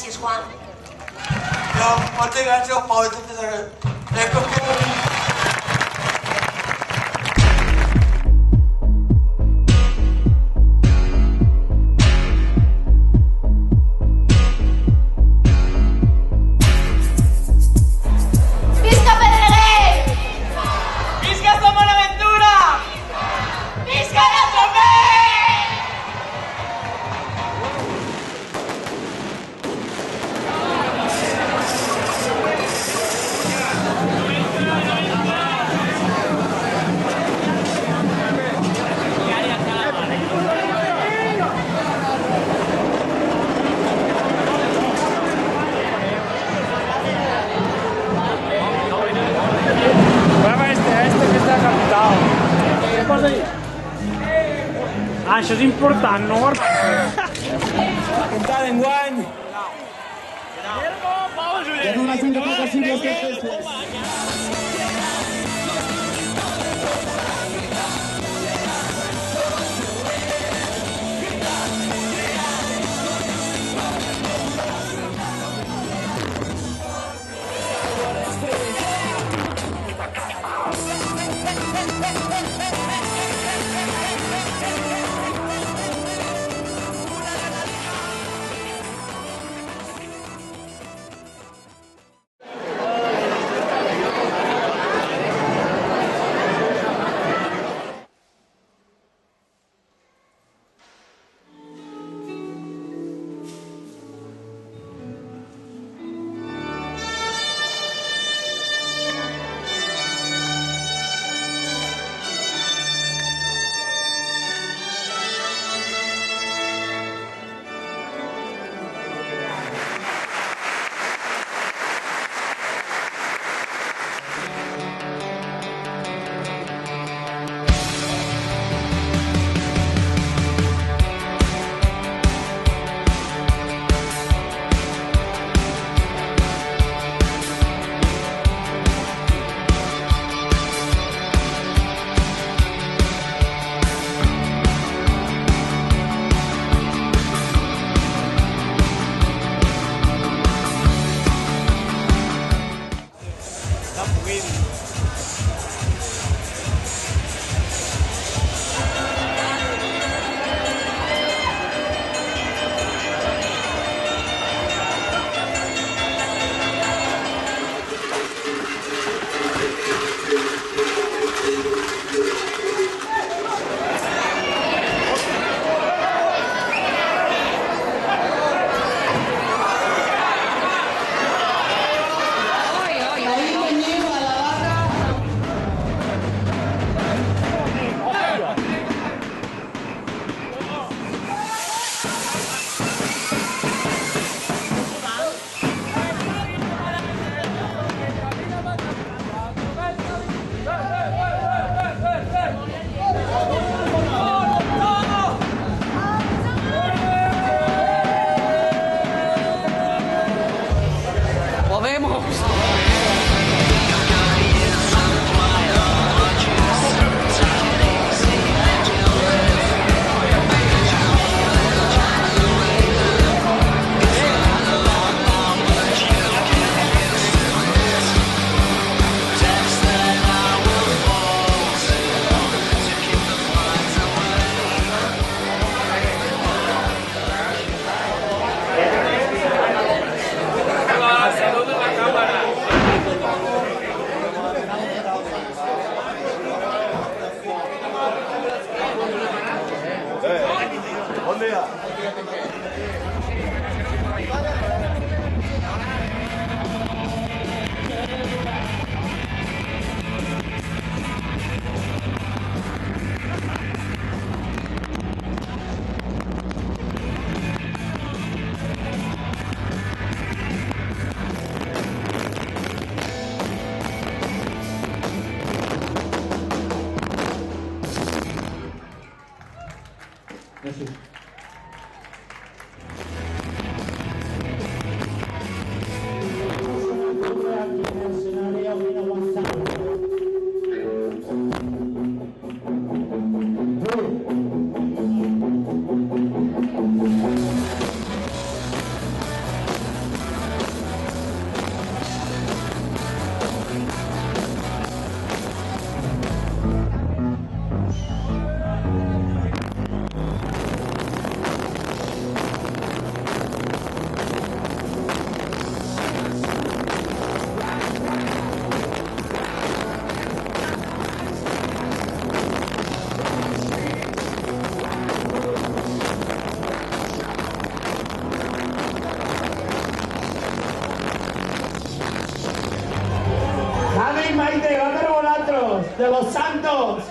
Gràcies, Juan. Moltes gràcies, Pau, i totes les... Ah, això és important, no? Entrada d'enguany! És una cinta possible que de los Santos.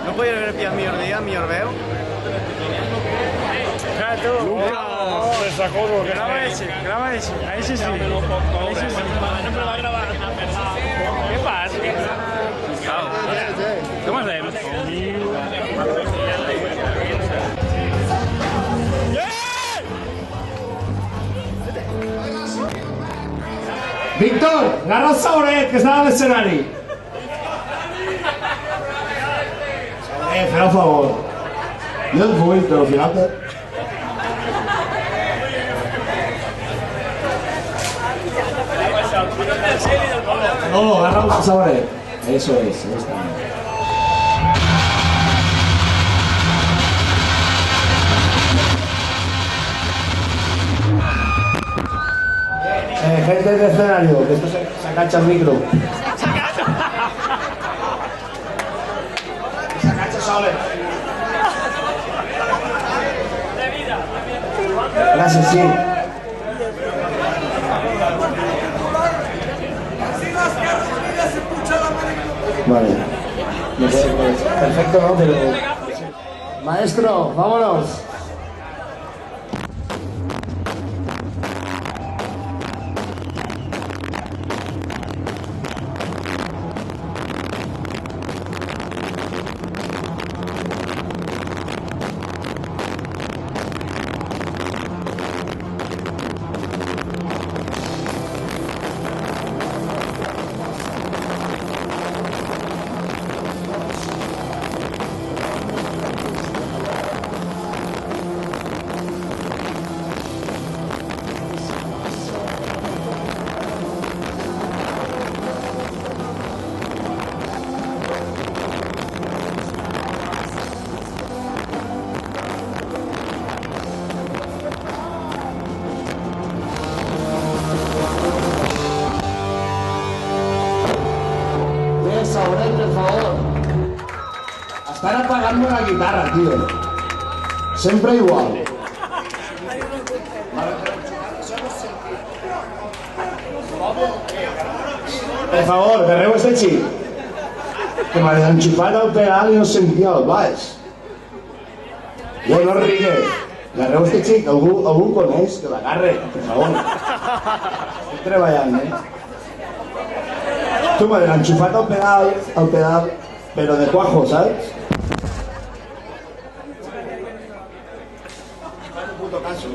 No podria haver pillat millor dia, millor veu? Graba ese. Ahí sí. No va a grabar. ¿Qué pasa? ¿Cómo hacemos? Víctor, agarra el Sauret, que està a l'escenari. Sauret, fes el favor. Jo et vull, però al final... No, agarra el Sauret. Eso es, ahí está. Gente de escenario, que esto se agacha el micro. Se agacha solo. Gracias, sí. Vale. Perfecto, ¿no? Pero... Maestro, vámonos. Sauret, por favor. Están apagando la guitarra, tío. Siempre igual. Per favor, agarreu este xic. Que m'ha enxufat el pedal i no sentia el baix. Jo no rigues. Agarreu este xic, algú el coneix, que l'agarre, per favor. Estic treballant, Tu m'ha enxufat el pedal, però de cuajo, saps? Puto caso.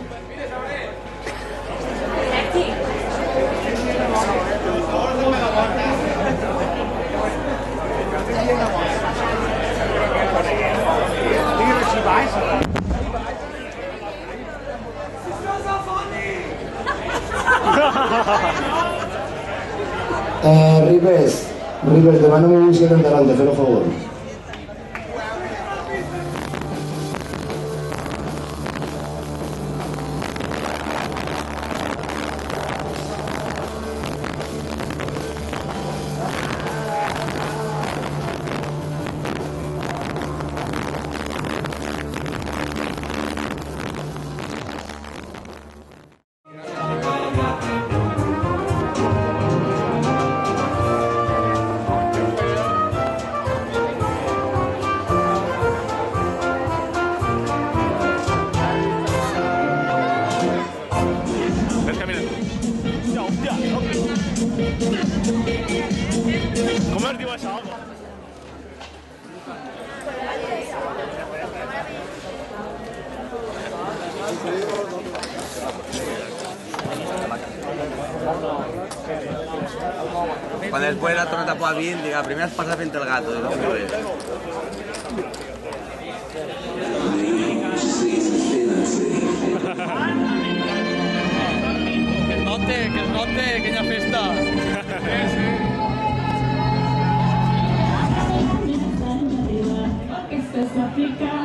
Ribes, demano mi bicicleta delante, por favor. ¿Cómo es digo esa agua? Cuando después la torreta pueda bien, diga, primero es pasar frente al gato. ¿No? Que es note, que ya festa. Esta es África.